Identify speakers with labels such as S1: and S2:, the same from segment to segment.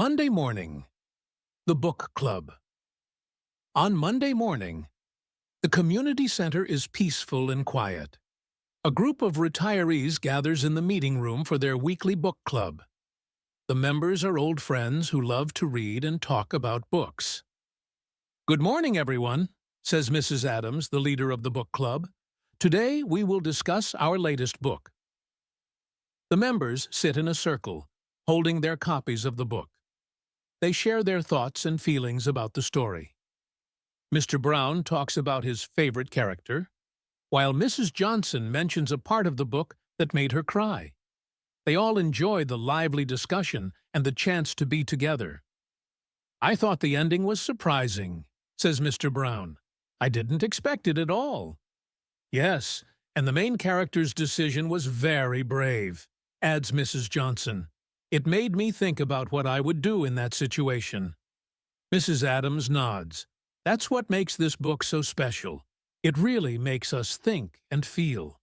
S1: Monday morning, the book club. On Monday morning, the community center is peaceful and quiet. A group of retirees gathers in the meeting room for their weekly book club. The members are old friends who love to read and talk about books. "Good morning, everyone," says Mrs. Adams, the leader of the book club. "Today we will discuss our latest book." The members sit in a circle, holding their copies of the book. They share their thoughts and feelings about the story. Mr. Brown talks about his favorite character, while Mrs. Johnson mentions a part of the book that made her cry. They all enjoy the lively discussion and the chance to be together. "I thought the ending was surprising," says Mr. Brown. "I didn't expect it at all." "Yes, and the main character's decision was very brave," adds Mrs. Johnson. "It made me think about what I would do in that situation." Mrs. Adams nods. "That's what makes this book so special. It really makes us think and feel."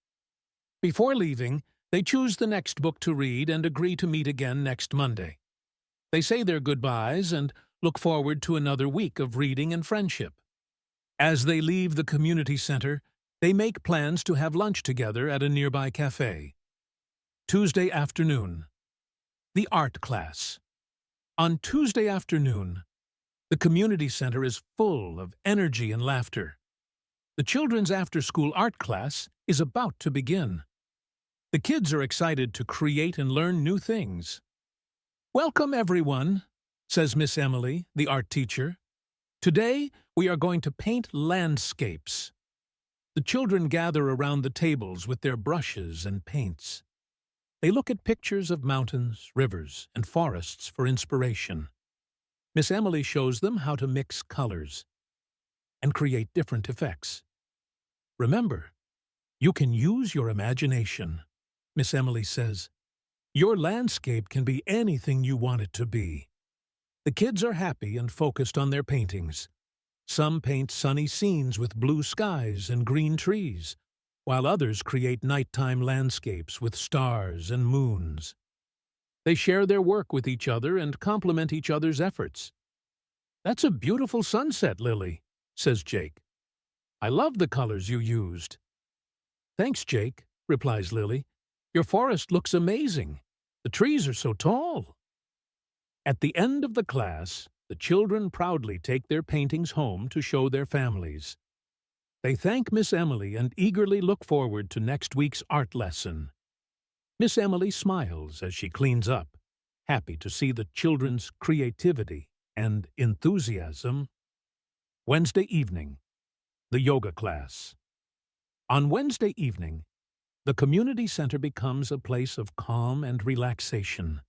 S1: Before leaving, they choose the next book to read and agree to meet again next Monday. They say their goodbyes and look forward to another week of reading and friendship. As they leave the community center, they make plans to have lunch together at a nearby cafe. Tuesday afternoon. The art class. On Tuesday afternoon, the community center is full of energy and laughter. The children's after-school art class is about to begin. The kids are excited to create and learn new things. "Welcome, everyone," says Miss Emily, the art teacher. "Today, we are going to paint landscapes." The children gather around the tables with their brushes and paints. They look at pictures of mountains, rivers, and forests for inspiration. Miss Emily shows them how to mix colors and create different effects. "Remember, you can use your imagination," Miss Emily says. "Your landscape can be anything you want it to be." The kids are happy and focused on their paintings. Some paint sunny scenes with blue skies and green trees, while others create nighttime landscapes with stars and moons. They share their work with each other and compliment each other's efforts. "That's a beautiful sunset, Lily," says Jake. "I love the colors you used." "Thanks, Jake," replies Lily. "Your forest looks amazing. The trees are so tall." At the end of the class, the children proudly take their paintings home to show their families. They thank Miss Emily and eagerly look forward to next week's art lesson. Miss Emily smiles as she cleans up, happy to see the children's creativity and enthusiasm. Wednesday evening, the yoga class. On Wednesday evening, the community center becomes a place of calm and relaxation.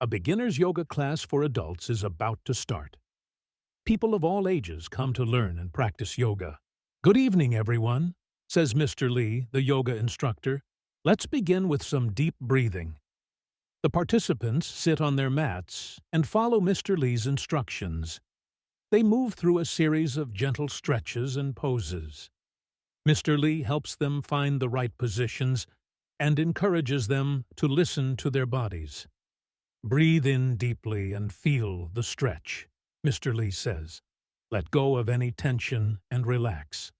S1: A beginner's yoga class for adults is about to start. People of all ages come to learn and practice yoga. "Good evening, everyone," says Mr. Lee, the yoga instructor. "Let's begin with some deep breathing." The participants sit on their mats and follow Mr. Lee's instructions. They move through a series of gentle stretches and poses. Mr. Lee helps them find the right positions and encourages them to listen to their bodies. "Breathe in deeply and feel the stretch," Mr. Lee says. "Let go of any tension and relax."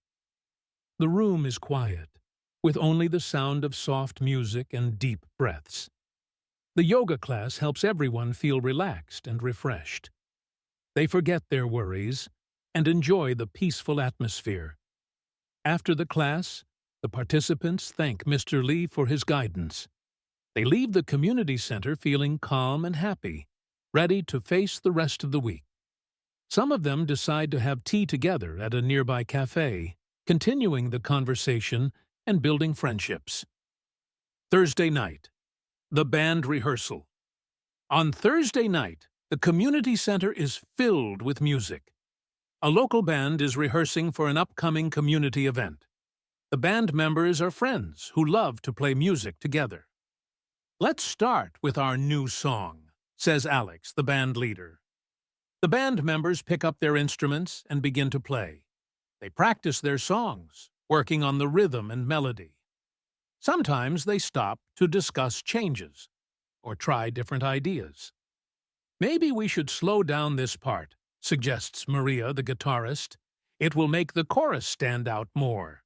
S1: The room is quiet, with only the sound of soft music and deep breaths. The yoga class helps everyone feel relaxed and refreshed. They forget their worries and enjoy the peaceful atmosphere. After the class, the participants thank Mr. Lee for his guidance. They leave the community center feeling calm and happy, ready to face the rest of the week. Some of them decide to have tea together at a nearby cafe, continuing the conversation and building friendships. Thursday night, the band rehearsal. On Thursday night, the community center is filled with music. A local band is rehearsing for an upcoming community event. The band members are friends who love to play music together. "Let's start with our new song," says Alex, the band leader. The band members pick up their instruments and begin to play. They practice their songs, working on the rhythm and melody. Sometimes they stop to discuss changes or try different ideas. Maybe we should slow down this part, suggests Maria, the guitarist. It will make the chorus stand out more.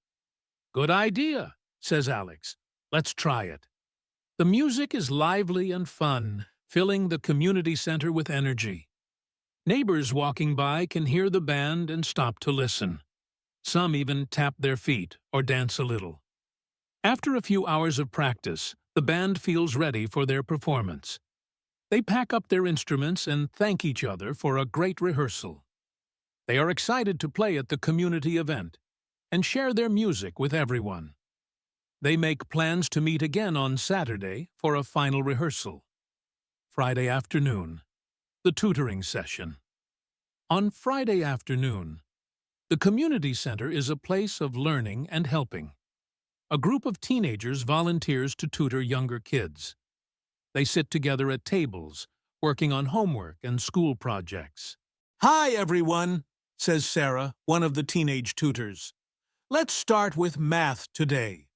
S1: Good idea, says Alex. Let's try it. The music is lively and fun, filling the community center with energy. Neighbors walking by can hear the band and stop to listen. Some even tap their feet or dance a little. After a few hours of practice, the band feels ready for their performance. They pack up their instruments and thank each other for a great rehearsal. They are excited to play at the community event and share their music with everyone. They make plans to meet again on Saturday for a final rehearsal. Friday afternoon, the tutoring session. On Friday afternoon, the community center is a place of learning and helping. A group of teenagers volunteers to tutor younger kids. They sit together at tables, working on homework and school projects. "Hi, everyone," says Sarah, one of the teenage tutors. "Let's start with math today."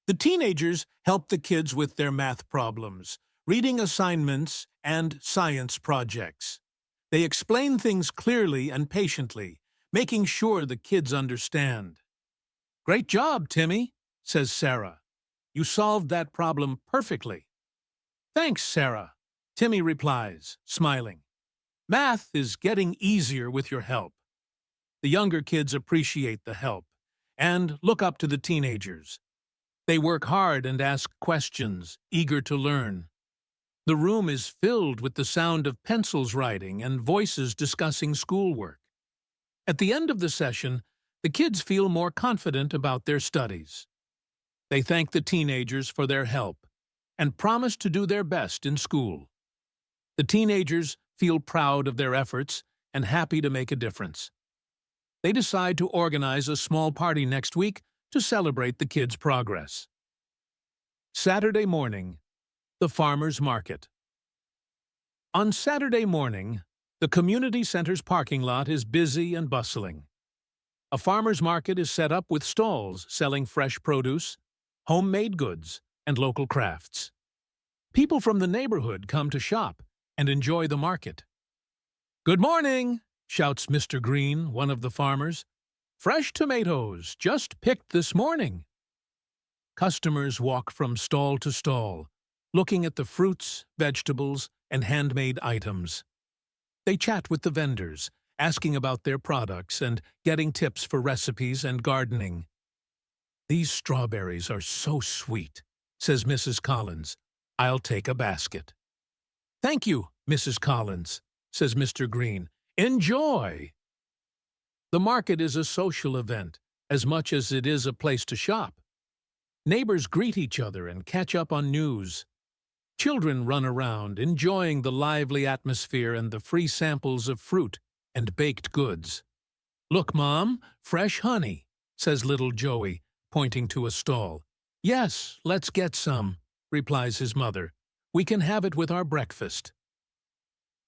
S1: The teenagers help the kids with their math problems, reading assignments, and science projects. They explain things clearly and patiently, making sure the kids understand. "Great job, Timmy," says Sarah. "You solved that problem perfectly." "Thanks, Sarah," Timmy replies, smiling. "Math is getting easier with your help." The younger kids appreciate the help and look up to the teenagers. They work hard and ask questions, eager to learn. The room is filled with the sound of pencils writing and voices discussing schoolwork. At the end of the session, the kids feel more confident about their studies. They thank the teenagers for their help and promise to do their best in school. The teenagers feel proud of their efforts and happy to make a difference. They decide to organize a small party next week to celebrate the kids' progress. Saturday morning, the farmer's market. On Saturday morning, the community center's parking lot is busy and bustling. A farmer's market is set up with stalls selling fresh produce, homemade goods, and local crafts. People from the neighborhood come to shop and enjoy the market. "Good morning," shouts Mr. Green, one of the farmers. "Fresh tomatoes, just picked this morning." Customers walk from stall to stall, looking at the fruits, vegetables, and handmade items. They chat with the vendors, asking about their products and getting tips for recipes and gardening. "These strawberries are so sweet," says Mrs. Collins. "I'll take a basket." "Thank you, Mrs. Collins," says Mr. Green. "Enjoy!" The market is a social event, as much as it is a place to shop. Neighbors greet each other and catch up on news. Children run around, enjoying the lively atmosphere and the free samples of fruit and baked goods. "Look, Mom, fresh honey," says little Joey, pointing to a stall. "Yes, let's get some," replies his mother. "We can have it with our breakfast."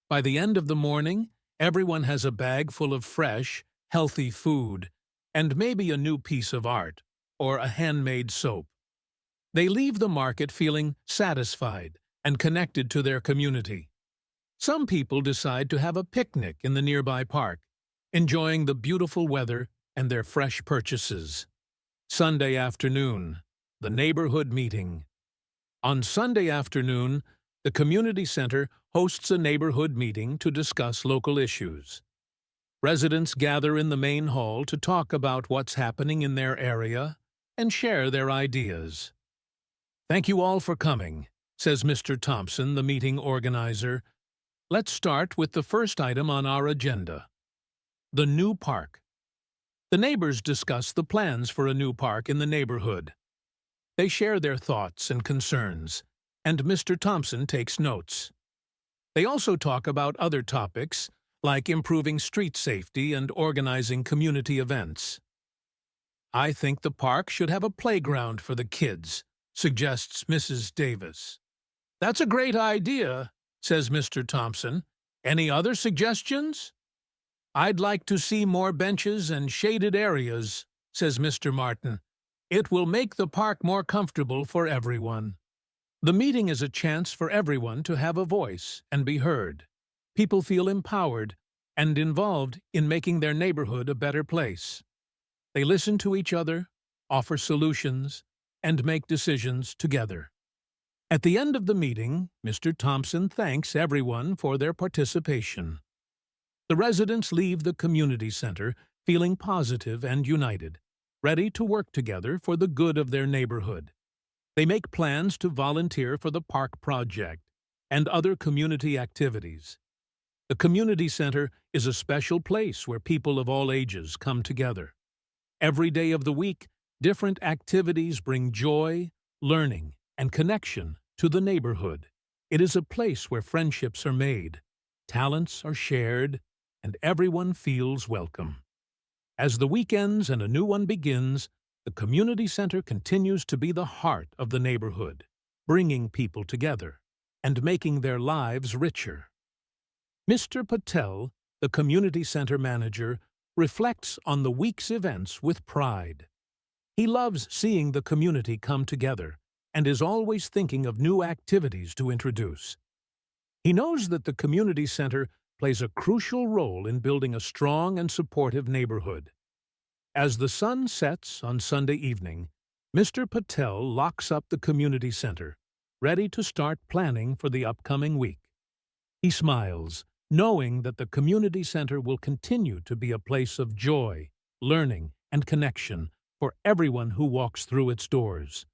S1: By the end of the morning, everyone has a bag full of fresh, healthy food, and maybe a new piece of art, or a handmade soap. They leave the market feeling satisfied and connected to their community. Some people decide to have a picnic in the nearby park, enjoying the beautiful weather and their fresh purchases. Sunday afternoon, the neighborhood meeting. On Sunday afternoon, the community center hosts a neighborhood meeting to discuss local issues. Residents gather in the main hall to talk about what's happening in their area and share their ideas. "Thank you all for coming," says Mr. Thompson, the meeting organizer. "Let's start with the first item on our agenda, the new park." The neighbors discuss the plans for a new park in the neighborhood. They share their thoughts and concerns, and Mr. Thompson takes notes. They also talk about other topics, like improving street safety and organizing community events. "I think the park should have a playground for the kids," suggests Mrs. Davis. "That's a great idea," says Mr. Thompson. "Any other suggestions?" "I'd like to see more benches and shaded areas," says Mr. Martin. "It will make the park more comfortable for everyone." The meeting is a chance for everyone to have a voice and be heard. People feel empowered and involved in making their neighborhood a better place. They listen to each other, offer solutions, and make decisions together. At the end of the meeting, Mr. Thompson thanks everyone for their participation. The residents leave the community center feeling positive and united, ready to work together for the good of their neighborhood. They make plans to volunteer for the park project and other community activities. The community center is a special place where people of all ages come together. Every day of the week, different activities bring joy, learning, and connection to the neighborhood. It is a place where friendships are made, talents are shared, and everyone feels welcome. As the week ends and a new one begins, the community center continues to be the heart of the neighborhood, bringing people together and making their lives richer. Mr. Patel, the community center manager, reflects on the week's events with pride. He loves seeing the community come together and is always thinking of new activities to introduce. He knows that the community center plays a crucial role in building a strong and supportive neighborhood. As the sun sets on Sunday evening, Mr. Patel locks up the community center, ready to start planning for the upcoming week. He smiles, knowing that the community center will continue to be a place of joy, learning, and connection for everyone who walks through its doors.